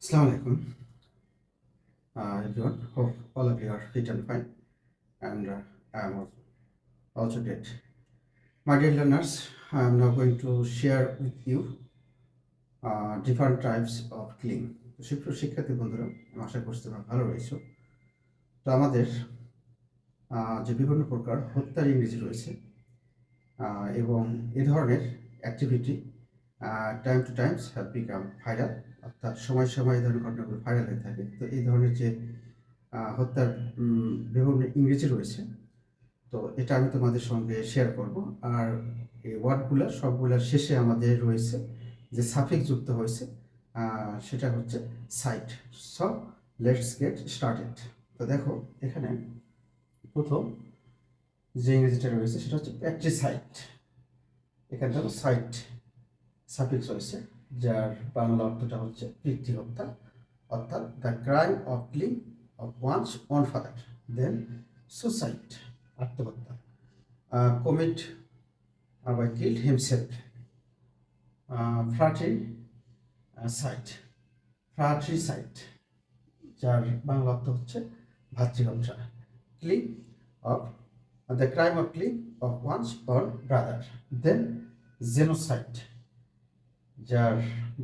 Assalamu alaikum, everyone. Hope all of you are fit and fine, and I am also great. My dear learners, I am now going to share with you different types of clean. শিক্ষার্থী বন্ধুরা, আমি আশা করছি তোমরা ভালো রয়েছো। তো আমাদের যে বিভিন্ন প্রকার হত্যার ইংরেজি রয়েছে এবং এ ধরনের activity time to Times have become viral, অর্থাৎ সময় সময় এই ধরনের ঘটনাগুলো ভাইরাল হয়ে থাকে। তো এই ধরনের যে হত্যার বিভিন্ন ইংরেজি রয়েছে, তো এটা আমি তোমাদের সঙ্গে শেয়ার করব। আর এই ওয়ার্ডগুলো সবগুলোর শেষে আমাদের রয়েছে যে সাফিক্স যুক্ত হয়েছে, সেটা হচ্ছে site. So let's get started. তো দেখো এখানে প্রথম যে ইংরেজিটা রয়েছে সেটা হচ্ছে প্যাট্রিসাইট। এখানে দেখো সাইট সাফিক্স রয়েছে, যার বাংলা অর্থটা হচ্ছে পিতৃ হত্যা, অর্থাৎ the crime of killing of one's own father. Then suicide, আত্মহত্যা, কমিট বা কিল্ড হিমসেলফ। ফ্রাট্রিসাইড, ফ্রাট্রিসাইড, যার বাংলা অর্থ হচ্ছে ভাতৃহত্যা। Killing of, the crime of killing of one's own brother. Then genocide, যার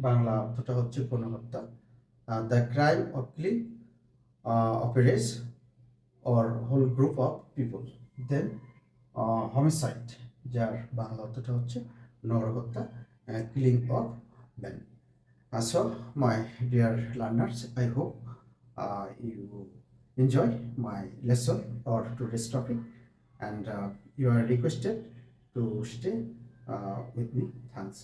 বাংলা অর্থটা হচ্ছে গণহত্যা, the crime of killing of a race or whole group of people. Then homicide, যার বাংলা অর্থটা হচ্ছে নরহত্যা, killing of men. So my dear learners, I hope you enjoy my lesson or today's topic, and you are requested to stay with me. Thanks.